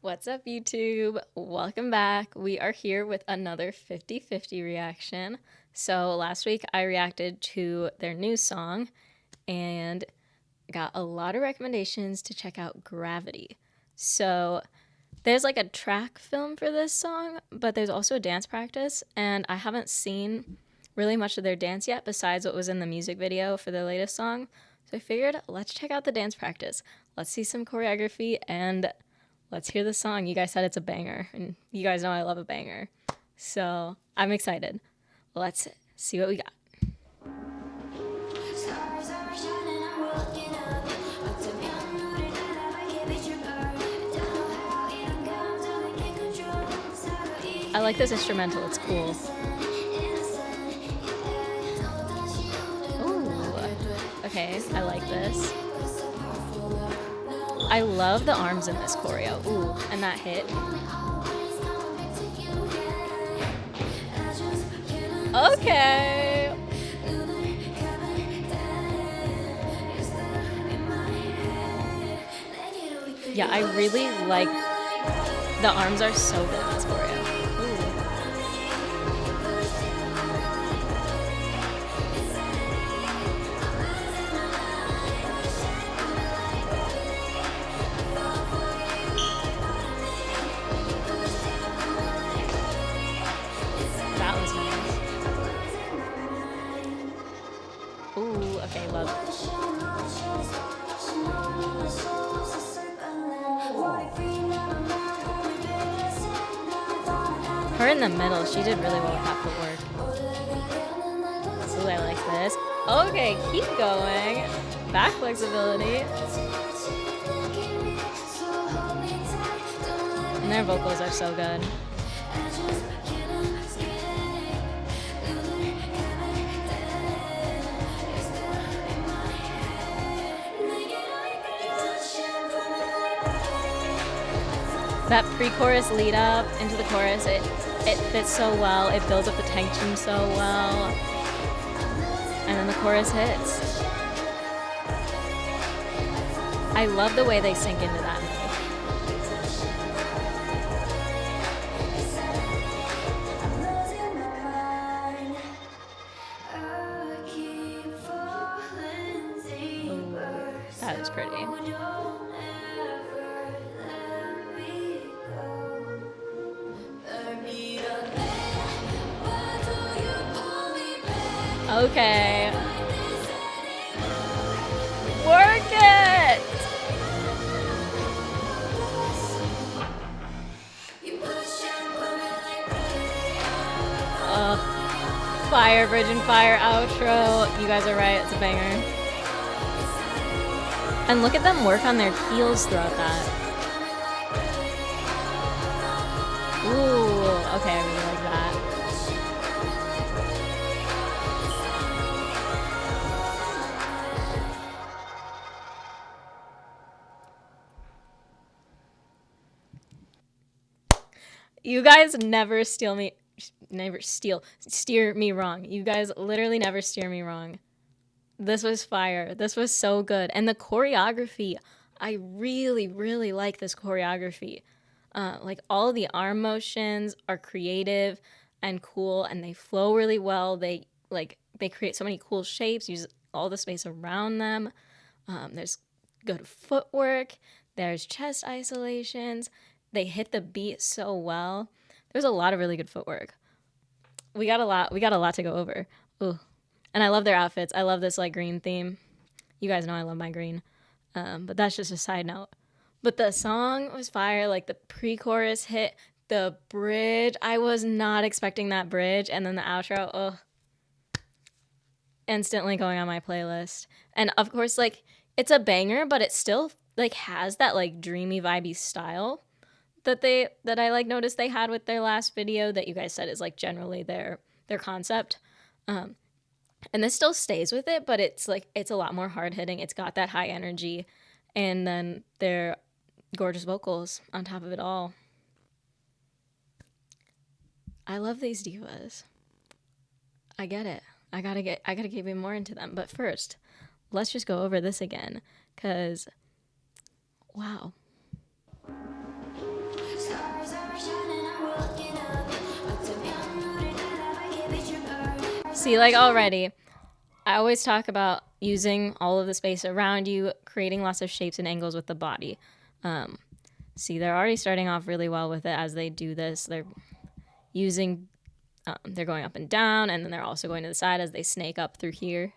What's up, YouTube? Welcome back. We are here with another 50/50 reaction. So, last week I reacted to their new song and got a lot of recommendations to check out Gravity. So, there's like a track film for this song, but there's also a dance practice, and I haven't seen really much of their dance yet besides what was in the music video for their latest song. So I figured let's check out the dance practice. Let's see some choreography and let's hear the song. You guys said it's a banger, and you guys know I love a banger. So I'm excited. Let's see what we got. I like this instrumental, it's cool. Ooh, okay, I like this. I love the arms in this choreo. Ooh, and that hit. Okay. Yeah, I really like the arms are so good in this choreo. That was nice. Ooh, okay, love it. Her in the middle, she did really well with that footwork. Ooh, I like this. Okay, keep going. Back flexibility. And their vocals are so good. That pre-chorus lead up into the chorus, it fits so well. It builds up the tension so well. And then the chorus hits. I love the way they sink into that note. Ooh, that is pretty. Okay. Work it! Fire, Bridge and Fire outro. You guys are right, it's a banger. And look at them work on their heels throughout that. Ooh, okay, I really like that. You guys never steer me wrong. You guys literally never steer me wrong. This was fire. This was so good. And the choreography, I really, really like this choreography. Like all of the arm motions are creative and cool, and they flow really well. They create so many cool shapes, use all the space around them. There's good footwork. There's chest isolations. They hit the beat so well. There's a lot of really good footwork. We got a lot. We got a lot to go over. Ooh, and I love their outfits. I love this like green theme. You guys know I love my green. But that's just a side note. But the song was fire. Like the pre-chorus hit, the bridge. I was not expecting that bridge, and then the outro. Oh, instantly going on my playlist. And of course, like it's a banger, but it still like has that like dreamy, vibey style that I like noticed they had with their last video that you guys said is like generally their concept. And this still stays with it, but it's like it's a lot more hard hitting. It's got that high energy, and then their gorgeous vocals on top of it all. I love these divas. I get it. I gotta get even more into them. But first, let's just go over this again, cause wow. See, like already, I always talk about using all of the space around you, creating lots of shapes and angles with the body. See, they're already starting off really well with it as they do this. They're using, they're going up and down, and then they're also going to the side as they snake up through here.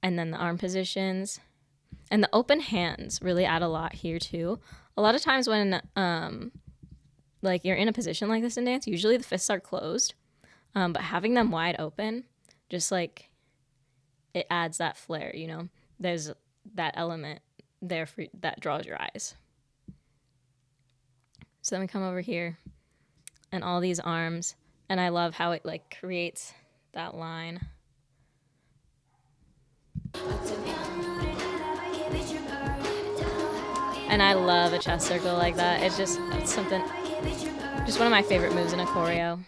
And then the arm positions. And the open hands really add a lot here too. A lot of times when like you're in a position like this in dance, usually the fists are closed. But having them wide open, just like it adds that flair, you know? There's that element there for that draws your eyes. So then we come over here and all these arms, and I love how it like creates that line. And I love a chest circle like that. It's something, just one of my favorite moves in a choreo.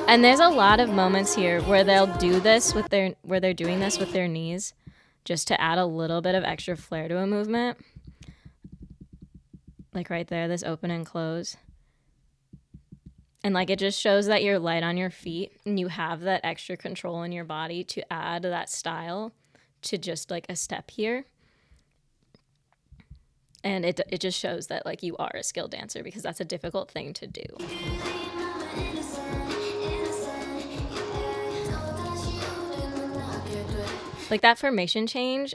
And there's a lot of moments here where they'll do this with where they're doing this with their knees, just to add a little bit of extra flair to a movement. Like right there, this open and close. And like it just shows that you're light on your feet and you have that extra control in your body to add that style to just like a step here. And it just shows that like you are a skilled dancer, because that's a difficult thing to do. Like that formation change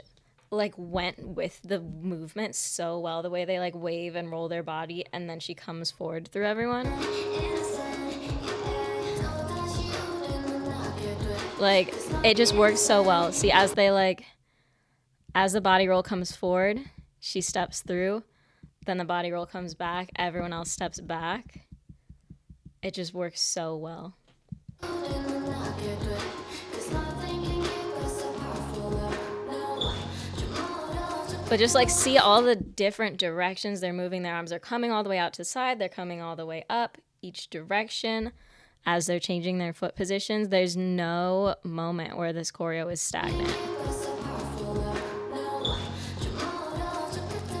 like went with the movement so well, the way they like wave and roll their body and then she comes forward through everyone. Like it just works so well. See, as the body roll comes forward, she steps through, then the body roll comes back, everyone else steps back. It just works so well. But just like see all the different directions they're moving. Their arms are coming all the way out to the side. They're coming all the way up each direction as they're changing their foot positions. There's no moment where this choreo is stagnant.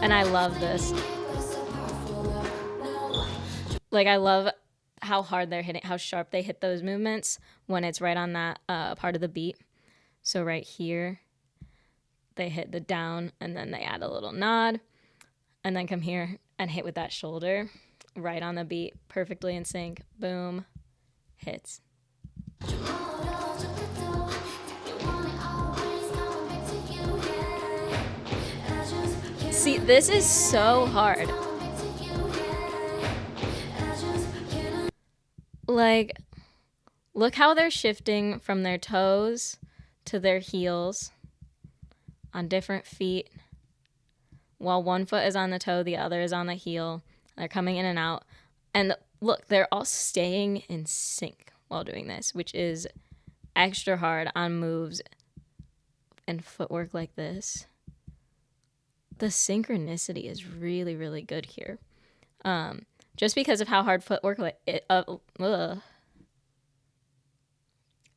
And I love this. Like I love how hard they're hitting, how sharp they hit those movements when it's right on that part of the beat. So right here, they hit the down and then they add a little nod and then come here and hit with that shoulder right on the beat, perfectly in sync. Boom, hits. See, this is so hard. Like, look how they're shifting from their toes to their heels on different feet. While one foot is on the toe, the other is on the heel. They're coming in and out. And look, they're all staying in sync while doing this, which is extra hard on moves and footwork like this. The synchronicity is really, really good here. Just because of how hard footwork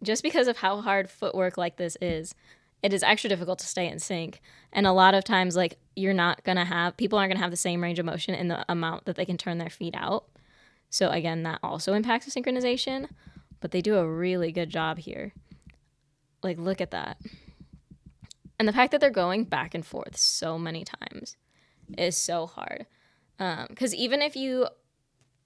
just because of how hard footwork like this is, it is extra difficult to stay in sync. And a lot of times, like, people aren't gonna have the same range of motion in the amount that they can turn their feet out. So again, that also impacts the synchronization, but they do a really good job here. Like, look at that. And the fact that they're going back and forth so many times is so hard. Because even if you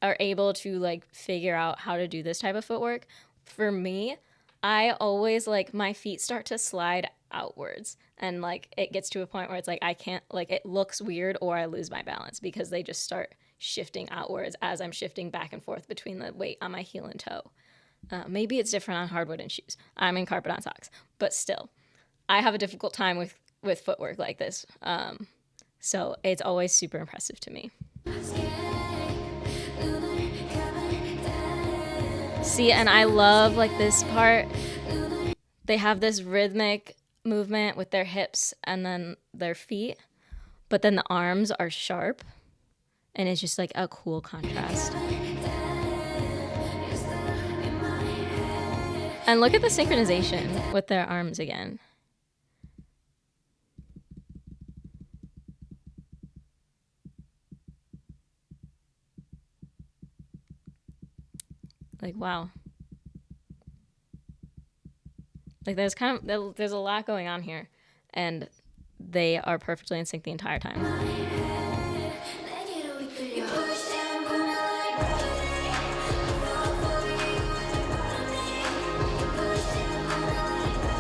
are able to like figure out how to do this type of footwork, for me, I always like my feet start to slide outwards, and like it gets to a point where it's like I can't, like it looks weird or I lose my balance because they just start shifting outwards as I'm shifting back and forth between the weight on my heel and toe. Maybe it's different on hardwood and shoes. I'm in carpet on socks, but still, I have a difficult time with footwork like this. So it's always super impressive to me. See, and I love like this part. They have this rhythmic movement with their hips and then their feet, but then the arms are sharp, and it's just like a cool contrast. And look at the synchronization with their arms again. Like, wow. Like, there's a lot going on here, and they are perfectly in sync the entire time.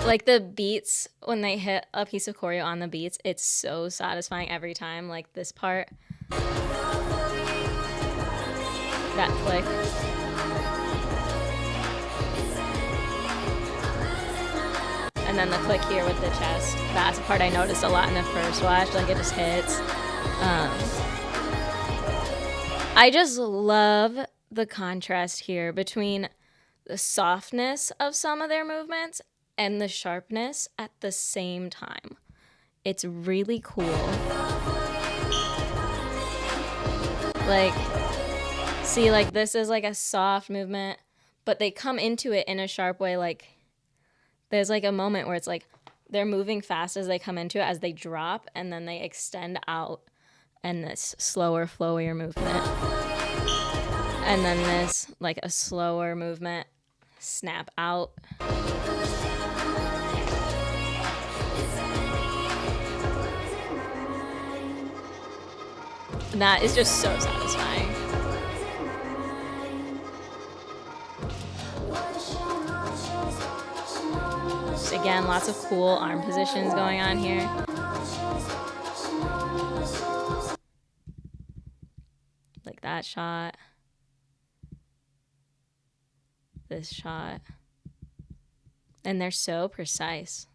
Like, the beats, when they hit a piece of choreo on the beats, it's so satisfying every time. Like, this part, that click. And then the click here with the chest. That's the part I noticed a lot in the first watch. Like, it just hits. I just love the contrast here between the softness of some of their movements and the sharpness at the same time. It's really cool. Like, see, like, this is like a soft movement, but they come into it in a sharp way. Like, there's like a moment where it's like they're moving fast as they come into it, as they drop, and then they extend out, and this slower, flowier movement. And then this, like, a slower movement, snap out. And that is just so satisfying. Just, again, lots of cool arm positions going on here. Like that shot. This shot. And they're so precise.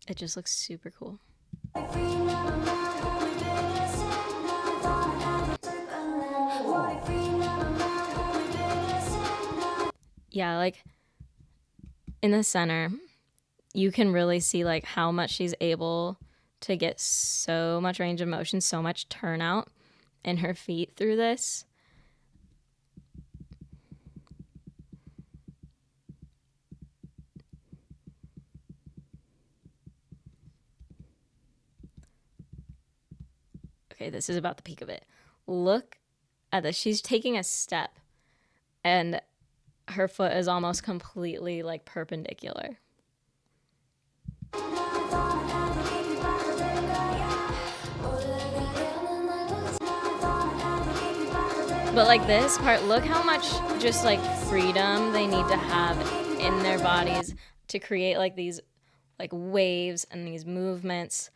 It just looks super cool. Yeah, like, in the center, you can really see, like, how much she's able to get so much range of motion, so much turnout in her feet through this. Okay, this is about the peak of it. Look at this. She's taking a step, and her foot is almost completely, like, perpendicular. But, like, this part, look how much just, like, freedom they need to have in their bodies to create, like, these, like, waves and these movements.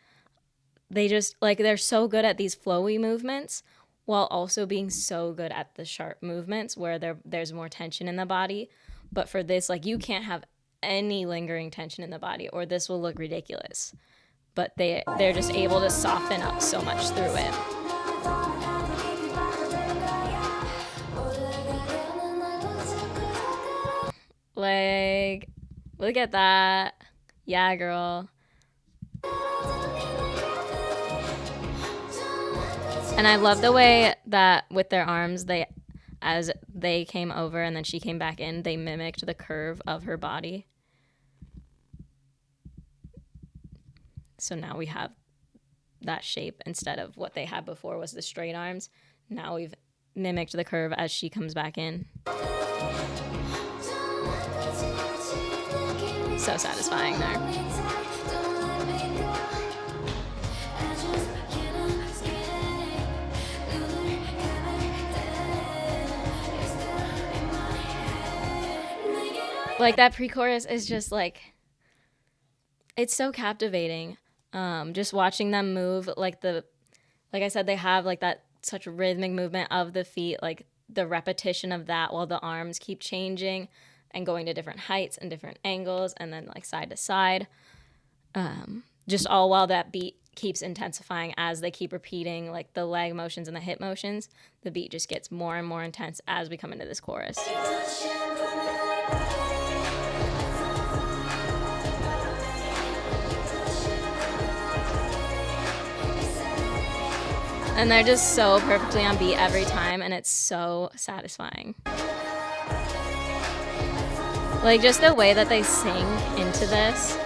They just, like, they're so good at these flowy movements while also being so good at the sharp movements where there's more tension in the body. But for this, like, you can't have any lingering tension in the body or this will look ridiculous. But they're just able to soften up so much through it. Like, look at that. Yeah, girl. And I love the way that with their arms, as they came over and then she came back in, they mimicked the curve of her body. So now we have that shape instead of what they had before was the straight arms. Now we've mimicked the curve as she comes back in. So satisfying there. Like, that pre-chorus is just, like, it's so captivating. Just watching them move, like I said, they have, like, that such rhythmic movement of the feet, like, the repetition of that while the arms keep changing and going to different heights and different angles and then, like, side to side. Just all while that beat keeps intensifying as they keep repeating, like, the leg motions and the hip motions. The beat just gets more and more intense as we come into this chorus. And they're just so perfectly on beat every time, and it's so satisfying. Like, just the way that they sing into this.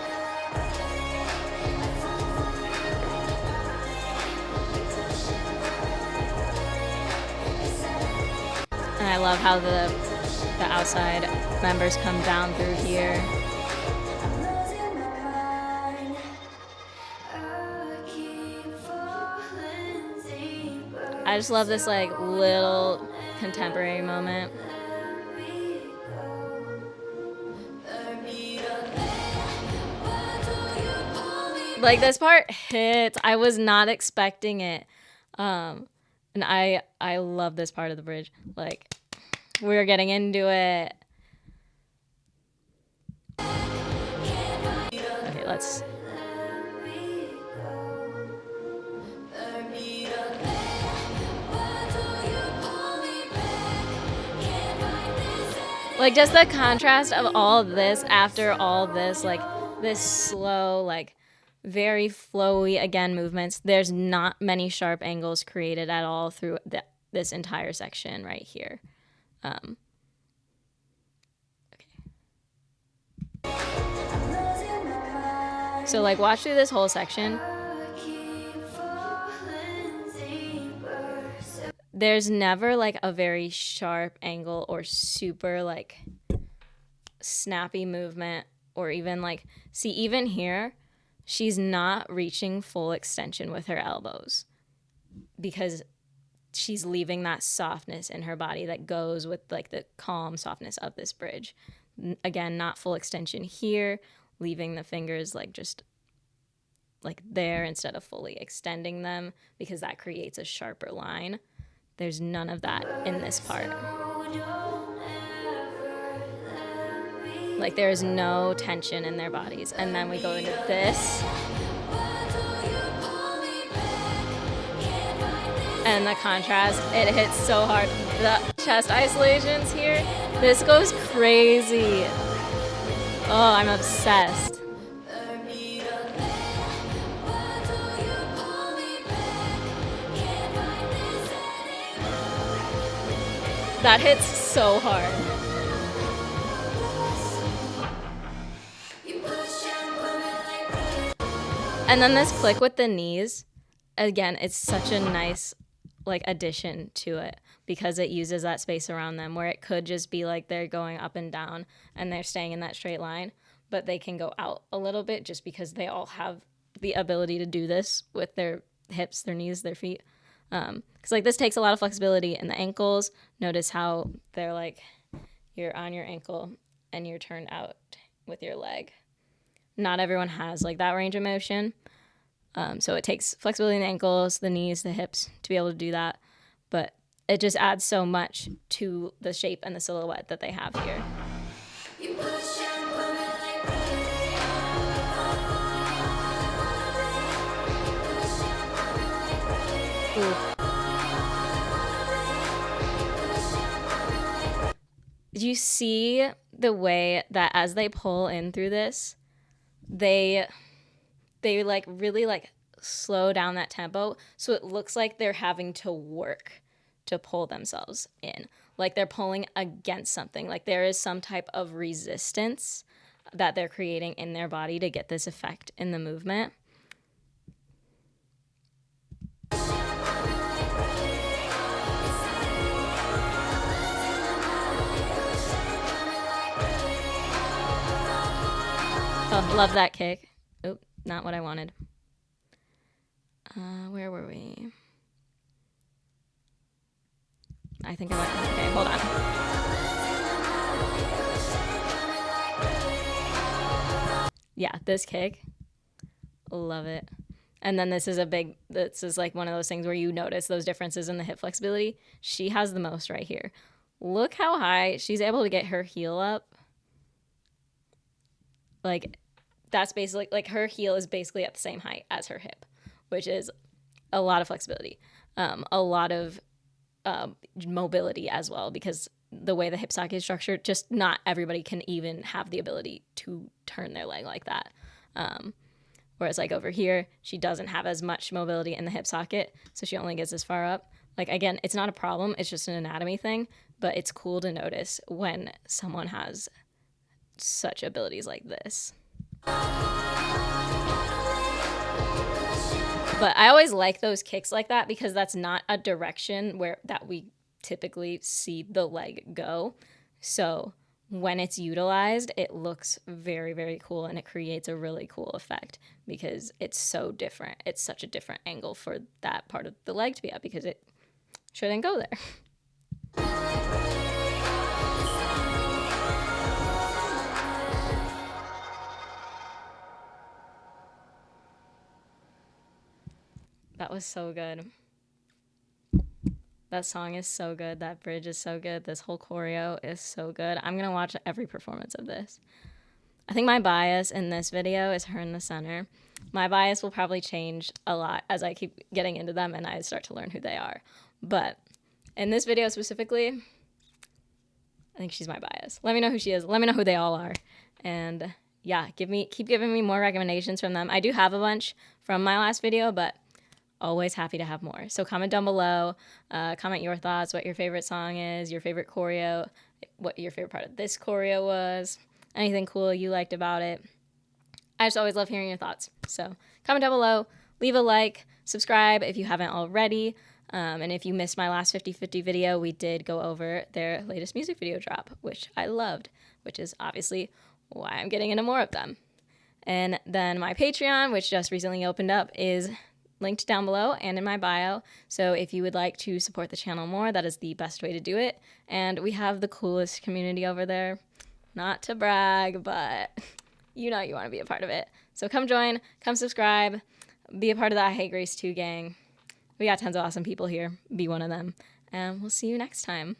And I love how the outside members come down through here. I just love this like little contemporary moment. Like this part hits. I was not expecting it. And I love this part of the bridge. Like we're getting into it. Okay, let's. Like just the contrast of all this after all this, like this slow, like very flowy again movements. There's not many sharp angles created at all through this entire section right here. Okay. So like watch through this whole section. There's never like a very sharp angle or super like snappy movement, or even like, see, even here, she's not reaching full extension with her elbows because she's leaving that softness in her body that goes with like the calm softness of this bridge. Again, not full extension here, leaving the fingers like just like there instead of fully extending them because that creates a sharper line. There's none of that in this part. Like there is no tension in their bodies. And then we go into this. And the contrast, it hits so hard. The chest isolations here, this goes crazy. Oh, I'm obsessed. That hits so hard. And then this click with the knees, again, it's such a nice like addition to it because it uses that space around them where it could just be like they're going up and down and they're staying in that straight line, but they can go out a little bit just because they all have the ability to do this with their hips, their knees, their feet. Because like this takes a lot of flexibility in the ankles. Notice how they're like, you're on your ankle and you're turned out with your leg. Not everyone has like that range of motion. So it takes flexibility in the ankles, the knees, the hips to be able to do that. But it just adds so much to the shape and the silhouette that they have here. Ooh. Do you see the way that as they pull in through this, they like really like slow down that tempo so it looks like they're having to work to pull themselves in, like they're pulling against something, like there is some type of resistance that they're creating in their body to get this effect in the movement. Oh, love that kick. Oop, not what I wanted. Where were we? I think I went, okay, hold on. Yeah, this kick. Love it. And then this is like one of those things where you notice those differences in the hip flexibility. She has the most right here. Look how high she's able to get her heel up. Like that's basically like her heel is basically at the same height as her hip, which is a lot of flexibility, a lot of mobility as well, because the way the hip socket is structured, just not everybody can even have the ability to turn their leg like that. Whereas like over here, she doesn't have as much mobility in the hip socket, so she only gets this far up. Like again, it's not a problem, it's just an anatomy thing, but it's cool to notice when someone has such abilities like this. But I always like those kicks like that because that's not a direction that we typically see the leg go. So when it's utilized, it looks very, very cool, and it creates a really cool effect because it's so different. It's such a different angle for that part of the leg to be at because it shouldn't go there. That was so good. That song is so good. That bridge is so good. This whole choreo is so good. I'm going to watch every performance of this. I think my bias in this video is her in the center. My bias will probably change a lot as I keep getting into them and I start to learn who they are. But in this video specifically, I think she's my bias. Let me know who she is. Let me know who they all are. And yeah, keep giving me more recommendations from them. I do have a bunch from my last video, but always happy to have more. So comment down below, comment your thoughts, what your favorite song is, your favorite choreo, what your favorite part of this choreo was, anything cool you liked about it. I just always love hearing your thoughts. So comment down below, leave a like, subscribe if you haven't already. And if you missed my last 50/50 video, we did go over their latest music video drop, which I loved, which is obviously why I'm getting into more of them. And then my Patreon, which just recently opened up, is linked down below and in my bio. So if you would like to support the channel more, that is the best way to do it. And we have the coolest community over there. Not to brag, but you know you want to be a part of it. So come join, come subscribe, be a part of the I Hate Grace 2 gang. We got tons of awesome people here. Be one of them. And we'll see you next time.